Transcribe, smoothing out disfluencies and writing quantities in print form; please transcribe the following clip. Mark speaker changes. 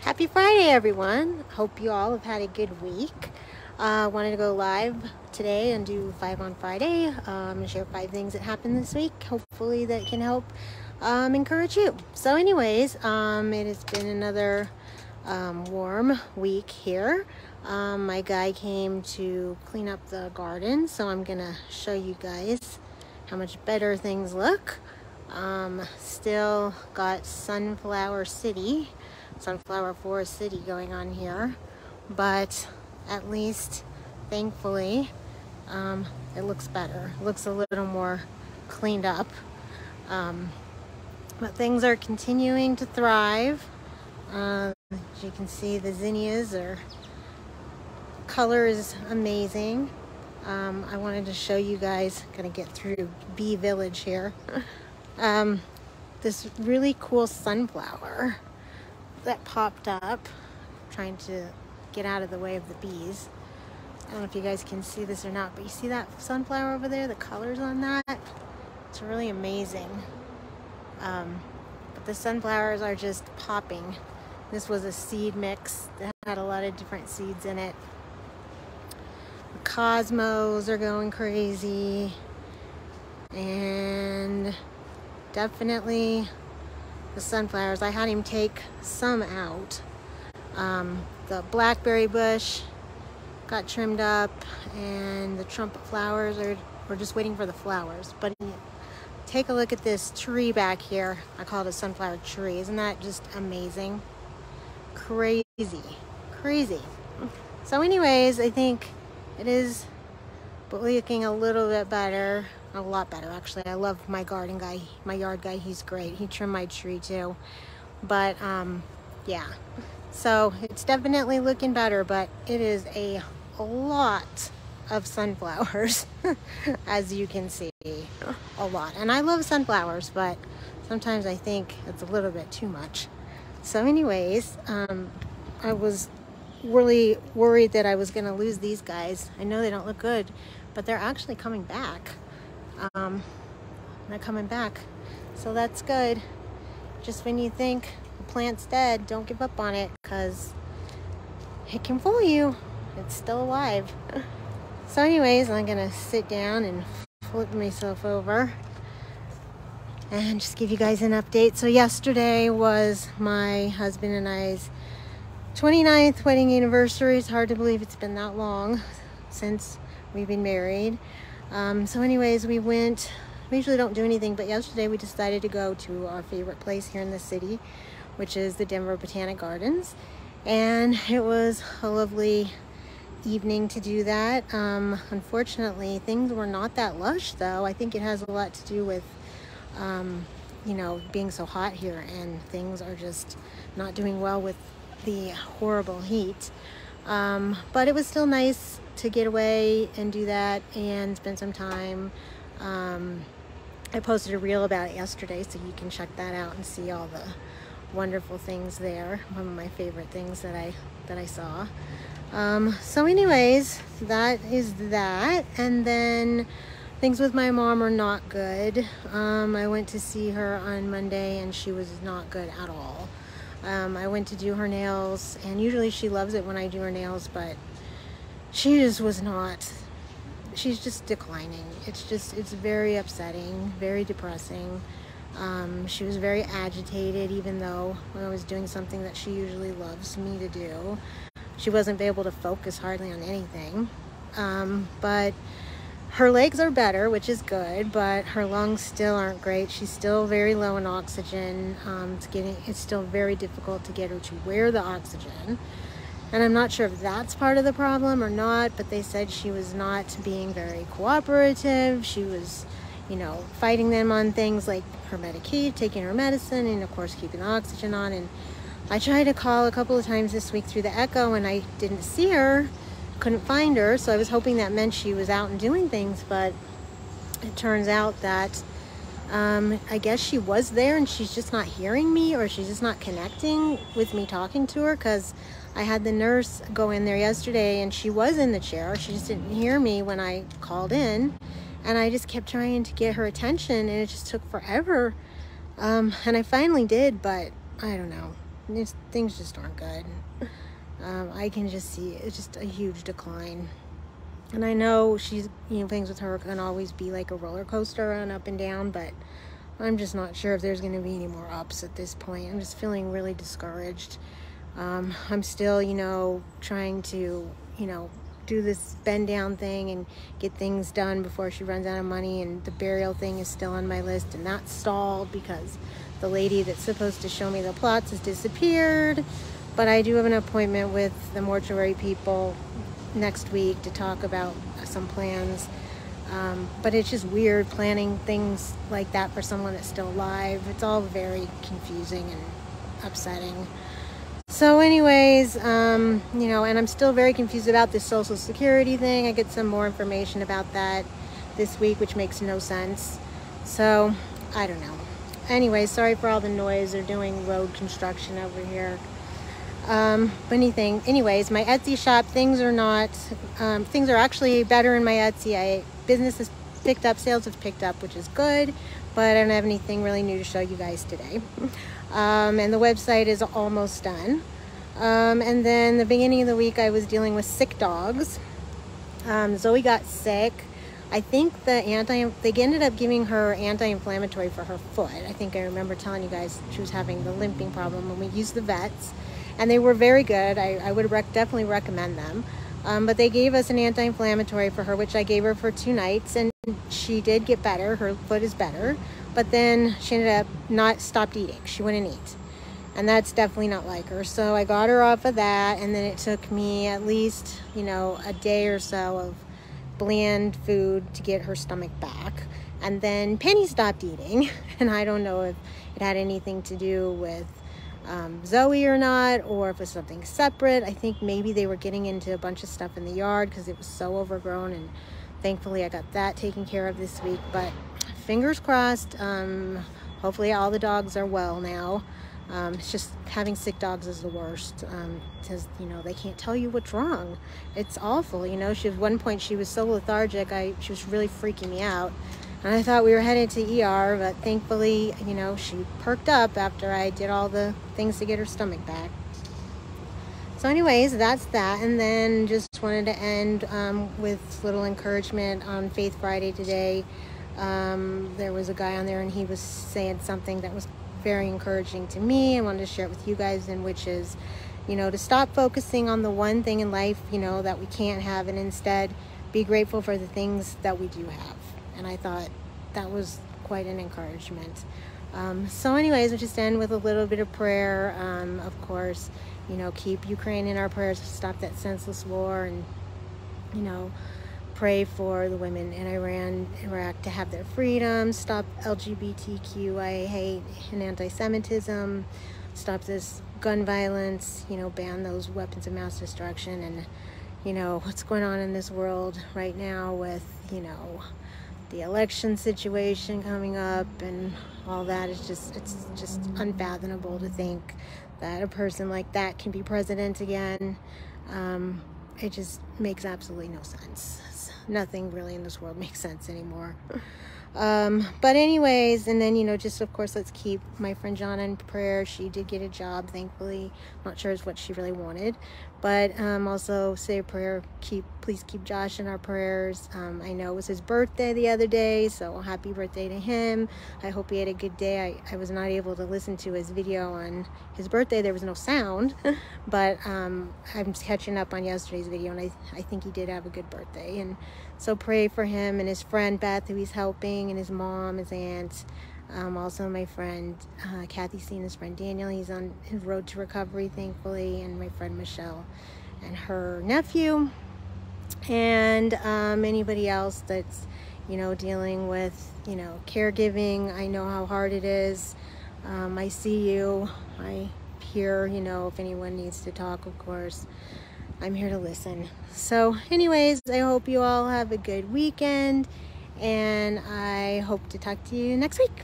Speaker 1: Happy Friday, everyone. Hope you all have had a good week. Wanted to go live today and do 5 on Friday and share 5 things that happened this week. Hopefully that can help encourage you. So anyways, it has been another warm week here. My guy came to clean up the garden, so I'm gonna show you guys how much better things look. Still got Sunflower Forest City going on here, but at least thankfully it looks better. It looks a little more cleaned up, but things are continuing to thrive. As you can see, the zinnias color is amazing. I wanted to show you guys, gonna get through Bee Village here. This really cool sunflower that popped up, trying to get out of the way of the bees. I don't know if you guys can see this or not, but you see that sunflower over there, the colors on that? It's really amazing. But the sunflowers are just popping. This was a seed mix that had a lot of different seeds in it. The cosmos are going crazy, and definitely the sunflowers. I had him take some out. The blackberry bush got trimmed up, and the trumpet flowers we're just waiting for the flowers. But take a look at this tree back here. I call it a sunflower tree. Isn't that just amazing? Crazy. So anyways, I think it is looking a little bit better. A lot better, actually. I love my garden guy, my yard guy. He's great. He trimmed my tree too. But yeah, so it's definitely looking better, but it is a lot of sunflowers as you can see, a lot. And I love sunflowers, but sometimes I think it's a little bit too much. So anyways, I was really worried that I was gonna lose these guys. I know they don't look good, but they're actually coming back. They're coming back, so that's good. Just when you think the plant's dead, don't give up on it, because it can fool you. It's still alive. So anyways, I'm gonna sit down and flip myself over and just give you guys an update. So yesterday was my husband and I's 29th wedding anniversary. It's hard to believe it's been that long since we've been married. So anyways, we usually don't do anything, but yesterday we decided to go to our favorite place here in the city, which is the Denverbotanicgardens. And it was a lovely evening to do that. Unfortunately, things were not that lush though. I think it has a lot to do with, you know, being so hot here, and things are just not doing well with the horrible heat. But it was still nice to get away and do that and spend some time. I posted a reel about it yesterday, so you can check that out and see all the wonderful things there. One of my favorite things that I saw. So anyways, that is that. And then things with my mom are not good. I went to see her on Monday, and she was not good at all. I went to do her nails, and usually she loves it when I do her nails, but she just was not. She's just declining. It's very upsetting, very depressing. She was very agitated, even though I was doing something that she usually loves me to do. She wasn't able to focus hardly on anything. But her legs are better, which is good, but her lungs still aren't great. She's still very low in oxygen. It's still very difficult to get her to wear the oxygen. And I'm not sure if that's part of the problem or not, but they said she was not being very cooperative. She was, you know, fighting them on things like her Medicaid, taking her medicine, and of course keeping the oxygen on. And I tried to call a couple of times this week through the echo, and I didn't see her, couldn't find her, so I was hoping that meant she was out and doing things, but it turns out that I guess she was there and she's just not hearing me, or she's just not connecting with me talking to her, because I had the nurse go in there yesterday and she was in the chair. She just didn't hear me when I called in, and I just kept trying to get her attention, and it just took forever. And I finally did, but I don't know. things just aren't good. I can just see it's just a huge decline. And I know she's, things with her can always be like a roller coaster and up and down, but I'm just not sure if there's going to be any more ups at this point. I'm just feeling really discouraged. I'm still, trying to, do this bend down thing and get things done before she runs out of money, and the burial thing is still on my list, and that's stalled because the lady that's supposed to show me the plots has disappeared. But I do have an appointment with the mortuary people next week to talk about some plans. But it's just weird planning things like that for someone that's still alive. It's all very confusing and upsetting. So anyways, and I'm still very confused about this Social Security thing. I get some more information about that this week, which makes no sense. So, I don't know. Anyway, sorry for all the noise. They're doing road construction over here. Anyways, my Etsy shop, things are actually better in my Etsy. Business has picked up, sales have picked up, which is good, but I don't have anything really new to show you guys today. And the website is almost done. And then the beginning of the week, I was dealing with sick dogs. Zoe got sick. I think they ended up giving her anti-inflammatory for her foot. I think I remember telling you guys she was having the limping problem when we used the vets, and they were very good. I would definitely recommend them. But they gave us an anti-inflammatory for her, which I gave her for 2 nights, and she did get better. Her foot is better. But then she ended up stopped eating. She wouldn't eat. And that's definitely not like her. So I got her off of that, and then it took me at least, a day or so of bland food to get her stomach back. And then Penny stopped eating, and I don't know if it had anything to do with Zoe or not, or if it's something separate. I think maybe they were getting into a bunch of stuff in the yard because it was so overgrown, and thankfully I got that taken care of this week. But fingers crossed. Hopefully all the dogs are well now. It's just having sick dogs is the worst, because they can't tell you what's wrong. It's awful. At one point she was so lethargic, she was really freaking me out, and I thought we were headed to ER, but thankfully she perked up after I did all the things to get her stomach back. So anyways, that's that. And then just wanted to end with a little encouragement on Faith Friday today. There was a guy on there, and he was saying something that was very encouraging to me. I wanted to share it with you guys, and which is, to stop focusing on the one thing in life, that we can't have, and instead be grateful for the things that we do have. And I thought that was quite an encouragement. So anyways, I'll just end with a little bit of prayer. Of course, keep Ukraine in our prayers to stop that senseless war, and, pray for the women in Iraq to have their freedom, stop LGBTQIA hate and anti-Semitism, stop this gun violence, ban those weapons of mass destruction, and, what's going on in this world right now with, the election situation coming up and all that. It's just unfathomable to think that a person like that can be president again. It just makes absolutely no sense. Nothing really in this world makes sense anymore. But anyways, and then, just of course, let's keep my friend Jana in prayer. She did get a job, thankfully. Not sure it's what she really wanted. But also say a prayer. Please keep Josh in our prayers. I know it was his birthday the other day, so happy birthday to him. I hope he had a good day. I was not able to listen to his video on his birthday. There was no sound, but I'm catching up on yesterday's video, and I think he did have a good birthday. And so pray for him and his friend Beth, who he's helping, and his mom, his aunt. Also my friend Kathy seen his friend Daniel. He's on his road to recovery, thankfully, and my friend Michelle and her nephew, and anybody else that's dealing with caregiving. I know how hard it is. I see you. I hear if anyone needs to talk, of course I'm here to listen. So anyways, I hope you all have a good weekend, and I hope to talk to you next week.